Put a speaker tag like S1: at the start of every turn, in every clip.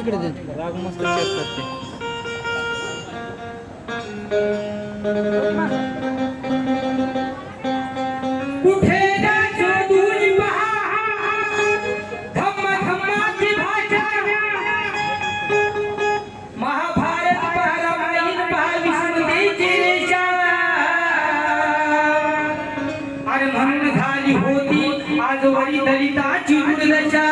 S1: इकडे देत राग मस्त चेक
S2: कुठे शोधून पहा धम्म धम्माची भाषा महाभारत रामायण विष्णुदेची रेषा आणि म्हणून झाली होती आजवरी दलिताची दुर्दशा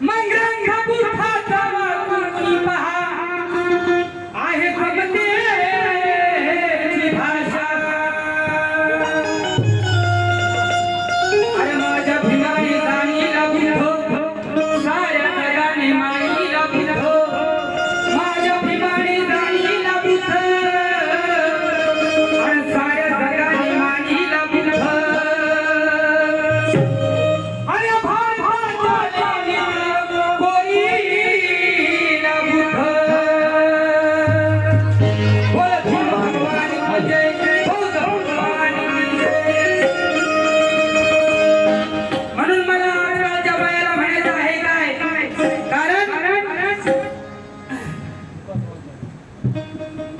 S2: मग रंगभूषाचा वाचून पहा आहे समतेची भाषा अरे माझ्या भिमाने जाणीला बुद्ध साऱ्या जगाने माईला बुद्ध माझ्या भिमाने जाणीला बुद्ध आणि साऱ्या जगाने माईला बुद्ध अरे भारताच्या कोरीला बुद्ध बोल भीम भगवान की जय बौद्ध भगवान की जय म्हणून मला आजकालच्या बायाला म्हणायचं आहे काय कारण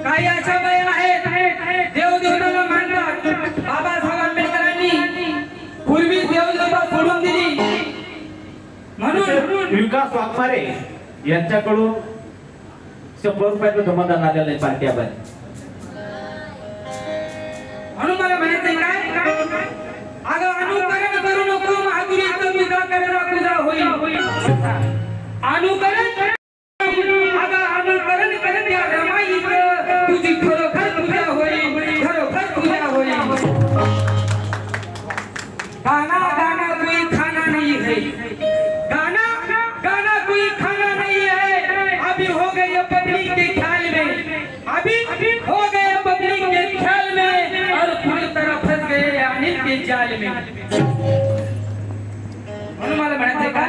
S2: काही अशा बाया आहेत देवदेवताला मानतात बाबासाहेब आंबेडकरांनी पूर्वी देवदेवता सोडून दिली म्हणून
S3: विकास वाघमारे यांच्याकडून 100 रुपयाचं धमदान आलेलं आहे पार्ट्यावर.
S2: म्हणून मला म्हणायचंय काय अगं अनुकरण करू नको महागुरीचं तुझा करा तुझा होईल अनुकरण अगं अनुकरण करत या रमाईचं तुझी खरोखर तुझ्या होईल खरोखर तुझ्या होईल गाना गाना कोई खाना नहीं है गाना गाना कोई खाना नहीं है अभी हो गए पब्लिक के ख्याल में अभी हो गए पब्लिक के ख्याल में और पूरी तरह फंस गए अनिल के जाल में म्हणून मला म्हणायचंय काय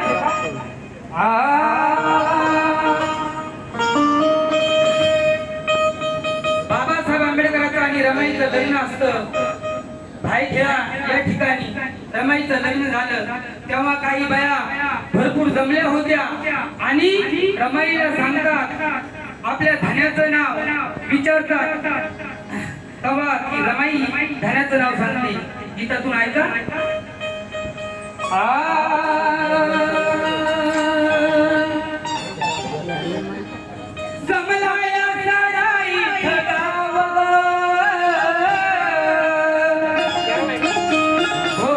S2: बाबासाहेब आंबेडकरांचं आणि रमाईचं लग्न असतं भाईखेडा या ठिकाणी रमाईचं लग्न झालं तेव्हा काही बाया भरपूर जमल्या होत्या आणि रमाईला सांगतात आपल्या धन्याचं नाव विचारतात तेव्हा की रमाई धन्याचं नाव सांगते गीतातून ऐका जमलाया सारा इथं गाव हो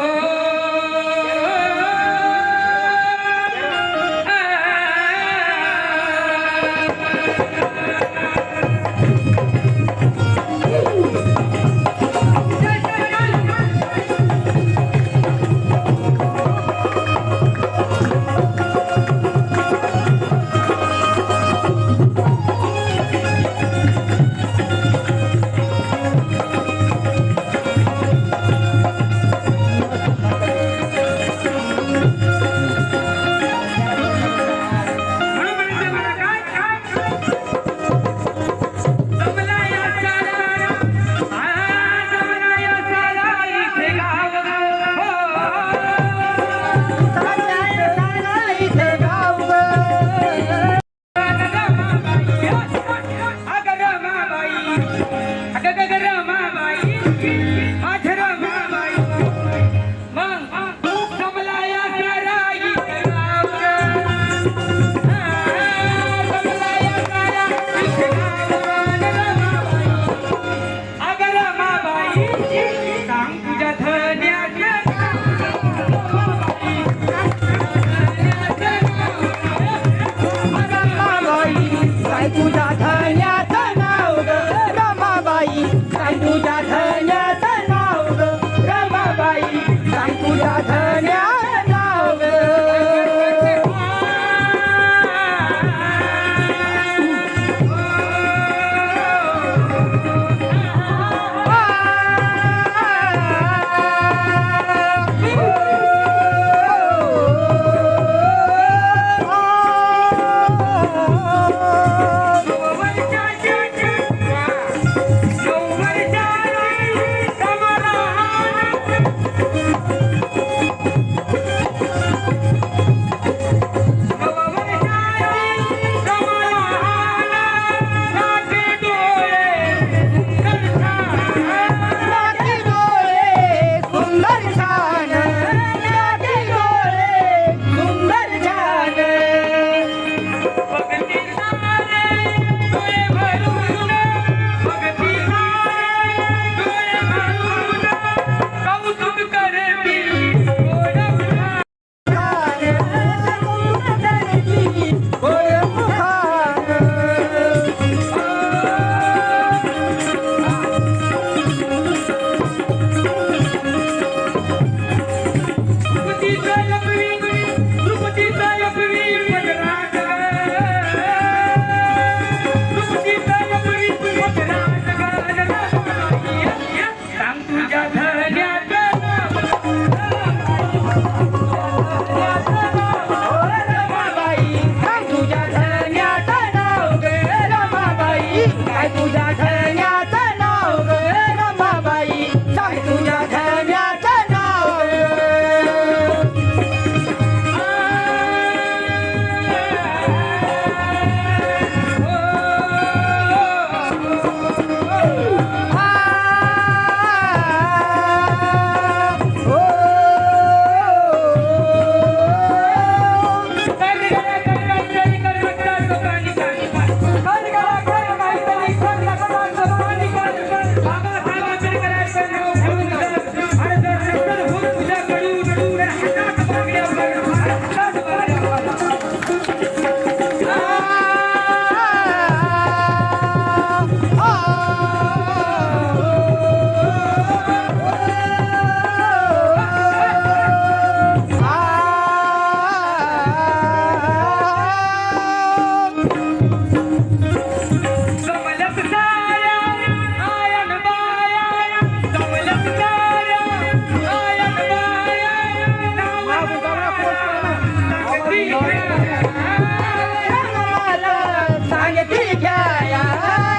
S4: सांगती घ्या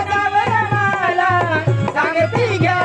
S4: रमाला सांगती घ्या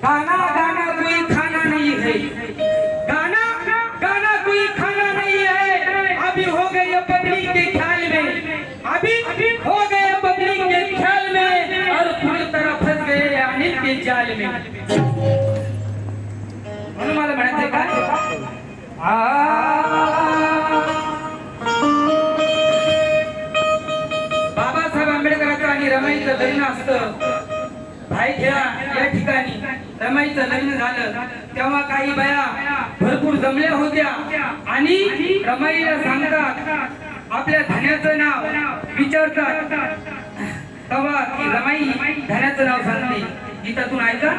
S2: गाना गाना कोई खाना नहीं है, गाना गाना कोई खाना नहीं है। अभी हो गए पब्लिक के ख्याल में, अभी हो गए पब्लिक के ख्याल में और पूरी तरह फंस गए अनिल के जाल में। म्हणून मला म्हणायचंय काय, बाबासाहेब आंबेडकरांचं आणि रमाईचं लग्न असतं भाईखेडा या ठिकाणी। रमाईचं लग्न झालं तेव्हा काही बाया भरपूर जमल्या होत्या आणि रमाईला सांगतात आपल्या धन्याचं नाव विचारतात, तेव्हा ती रमाई धन्याचं नाव सांगते। गीतातून ऐका.